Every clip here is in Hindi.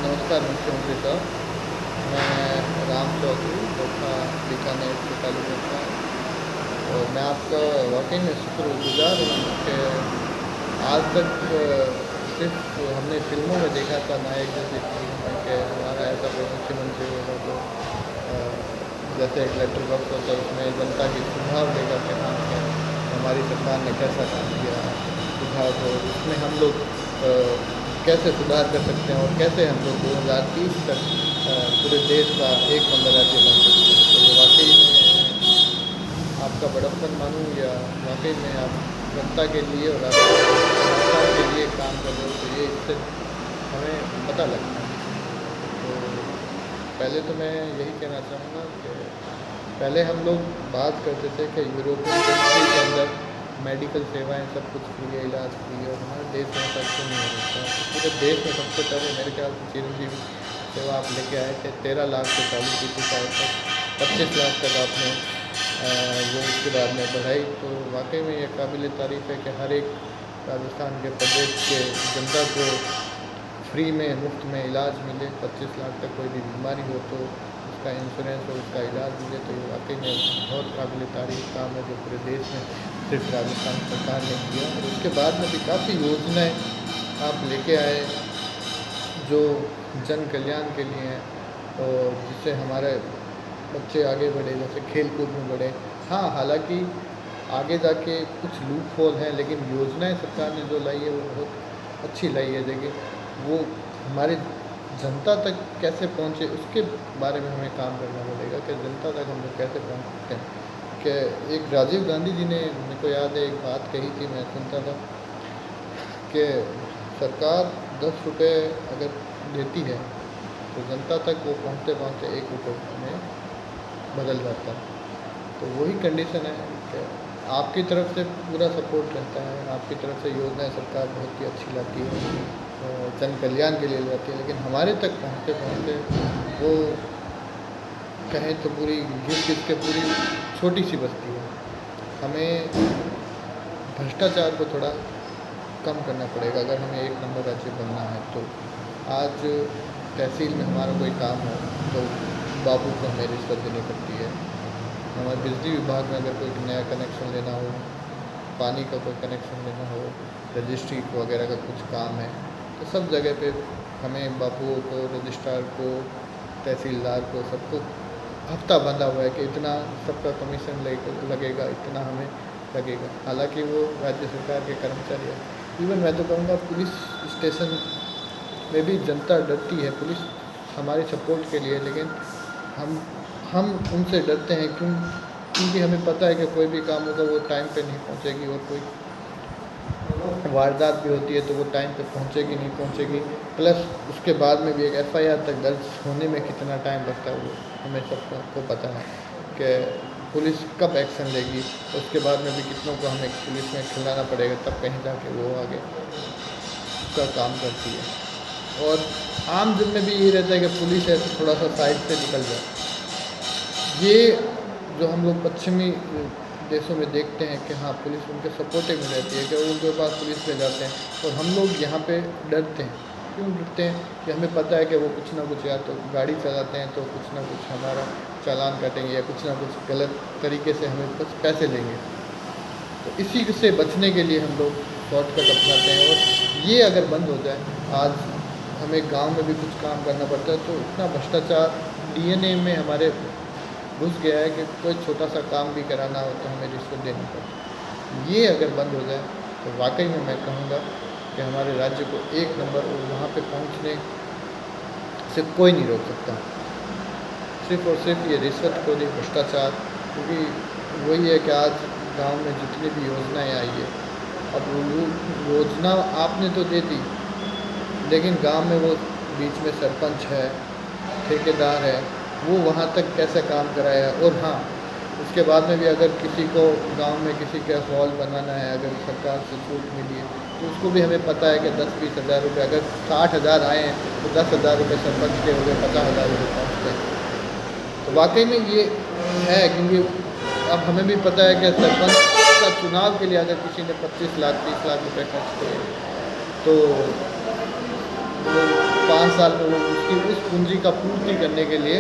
नमस्कार मुख्यमंत्री साहब, मैं राम चौधरी कोठा बीकानेर से ताल्लुक़ रखता हूँ और मैं आपका वाक़ई में शुक्रगुज़ार हूँ कि आज तक सिर्फ हमने फ़िल्मों में देखा था नायक जैसी फ़िल्मों में कि हमारा ऐसा कोई मुख्यमंत्री होगा तो जैसे एक लेटर बॉक्स होता है उसमें जनता की सुझाव देगा कि हाँ हमारी सरकार ने कैसा काम किया, सुझाव हो उसमें हम लोग कैसे सुधार कर सकते हैं और कैसे हम लोग 2030 तक पूरे देश का एक नंबर राज्य बन सकते हैं। तो ये वाक़ई में आपका बड़प्पन मानूँ या वाक़ई में आप जनता के लिए और राष्ट्र के लिए काम कर रहे हो, तो ये इससे हमें पता लगता है। तो पहले तो मैं यही कहना चाहूँगा कि पहले हम लोग बात करते थे कि यूरोपियन कंट्री के अंदर मेडिकल सेवाएं सब कुछ फ्री है, इलाज फ्री है, और हमारे देश में ऐसा क्यों नहीं हो सकता। पूरे देश में सबसे पहले मेरे ख्याल से चिरंजीवी सेवा आप लेके आए थे, 13 लाख से चालू की थी, साल तक 25 लाख तक आपने वो उसके बाद में बढ़ाई। तो वाकई में ये काबिल तारीफ़ है कि हर एक राजस्थान के प्रदेश के जनता को फ्री में मुफ्त में इलाज मिले। 25 लाख तक कोई भी बीमारी हो तो उसका इंश्योरेंस और उसका इलाज मिले। तो ये वाकई में बहुत काबिल तारीफ़ काम है जो पूरे देश में सिर्फ राजस्थान सरकार ने किया। और उसके बाद में भी काफ़ी योजनाएं आप लेके आए जो जन कल्याण के लिए हैं और जिससे हमारे बच्चे आगे बढ़े, जैसे खेल कूद में बढ़े। हाँ, हालांकि आगे जाके कुछ लूप होल हैं, लेकिन योजनाएं सरकार ने जो लाई है वो बहुत अच्छी लाई है। देखिए वो हमारे जनता तक कैसे पहुँचे उसके बारे में हमें काम करना पड़ेगा कि जनता तक हम लोग कैसे पहुँच सकते हैं। कि एक राजीव गांधी जी ने, मेरे को याद है, एक बात कही थी, मैं सुनता था कि सरकार 10 रुपये अगर देती है तो जनता तक वो पहुँचते पहुँचते 1 रुपये में बदल जाता है। तो वही कंडीशन है कि आपकी तरफ से पूरा सपोर्ट रहता है, आपकी तरफ से योजनाएं सरकार बहुत ही अच्छी लाती है, जन कल्याण के लिए लाती है, लेकिन हमारे तक पहुँचते पहुँचते वो कहें तो पूरी घिस के पूरी छोटी सी बस्ती है। हमें भ्रष्टाचार को थोड़ा कम करना पड़ेगा अगर हमें एक नंबर राज्य बनना है। तो आज तहसील में हमारा कोई काम हो तो बाबू को हमें रिश्वत देनी पड़ती है। हमारे बिजली विभाग में अगर कोई नया कनेक्शन लेना हो, पानी का कोई कनेक्शन लेना हो, रजिस्ट्री वगैरह का कुछ काम है, तो सब जगह पे हमें बाबुओं को, रजिस्ट्रार को, तहसीलदार को, सबको हफ्ता बंधा हुआ है कि इतना सबका कमीशन लगेगा, इतना हमें लगेगा। हालांकि वो राज्य सरकार के कर्मचारी हैं। इवन मैं तो कहूँगा पुलिस स्टेशन में भी जनता डरती है, पुलिस हमारे सपोर्ट के लिए, लेकिन हम उनसे डरते हैं क्योंकि हमें पता है कि कोई भी काम होगा वो टाइम पे नहीं पहुंचेगी, और कोई वारदात भी होती है तो वो टाइम पे पहुंचेगी नहीं पहुंचेगी। प्लस उसके बाद में भी एक FIR तक दर्ज होने में कितना टाइम लगता है वो हमें सबको पता है कि पुलिस कब एक्शन लेगी। उसके बाद में भी कितनों को हमें पुलिस में खिलाना पड़ेगा तब कहीं जाके वो आगे का काम करती है। और आम जन में भी ये रहता है कि पुलिस है तो थोड़ा सा साइड से निकल जाए। ये जो हम लोग पश्चिमी देशों में देखते हैं कि हाँ पुलिस उनके सपोर्टिव में रहती है, कि उनके पास पुलिस ले जाते हैं, और हम लोग यहाँ पे डरते हैं। क्यों डरते हैं? कि हमें पता है कि वो कुछ ना कुछ, या तो गाड़ी चलाते हैं तो कुछ ना कुछ हमारा चालान काटेंगे, या कुछ ना कुछ गलत तरीके से हमें कुछ पैसे लेंगे। तो इसी से बचने के लिए हम लोग शॉर्टकट अपनाते हैं। और ये अगर बंद हो जाए, आज हमें गांव में भी कुछ काम करना पड़ता है तो इतना भ्रष्टाचार DNA में हमारे घुस गया है कि कोई छोटा सा काम भी कराना हो तो हमें रिश्वत देनी पड़ती है। ये अगर बंद हो जाए तो वाकई में मैं कहूँगा कि हमारे राज्य को एक नंबर, और वहाँ पे पहुँचने से कोई नहीं रोक सकता। सिर्फ और सिर्फ ये रिश्वतखोरी, भ्रष्टाचार, क्योंकि वही है कि आज गांव में जितनी भी योजनाएं आई है, अब वो योजना आपने तो दे दी, लेकिन गांव में वो बीच में सरपंच है, ठेकेदार है, वो वहाँ तक कैसे काम कराया। और हाँ, उसके बाद में भी अगर किसी को गांव में किसी का हॉल बनाना है, अगर सरकार से छूट मिली है तो उसको भी हमें पता है कि 10-20 हज़ार रुपये, अगर 60,000 आए हैं तो 10,000 रुपये सरपंच के हो गए, 50,000 रुपये पहुँचते हैं। तो वाकई में ये है, क्योंकि अब हमें भी पता है कि सरपंच का चुनाव के लिए अगर किसी ने 25 लाख 30 लाख रुपये खर्च किए तो वो 5 साल में वो उसकी उस पूंजी का पूर्ति करने के लिए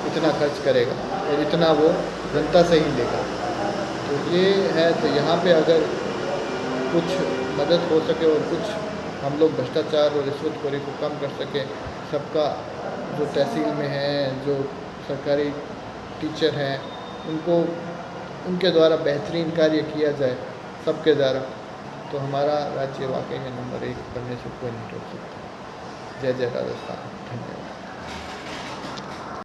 इतना खर्च करेगा और इतना वो जनता से ही लेगा। तो ये है, तो यहाँ पे अगर कुछ मदद हो सके और कुछ हम लोग भ्रष्टाचार और रिश्वतखोरी को कम कर सकें, सबका जो तहसील में है, जो सरकारी टीचर हैं, उनको उनके द्वारा बेहतरीन कार्य किया जाए सबके द्वारा, तो हमारा राज्य वाकई में नंबर 1 बनने से कोई नहीं रोक सकता। जय जय राजस्थान। धन्यवाद।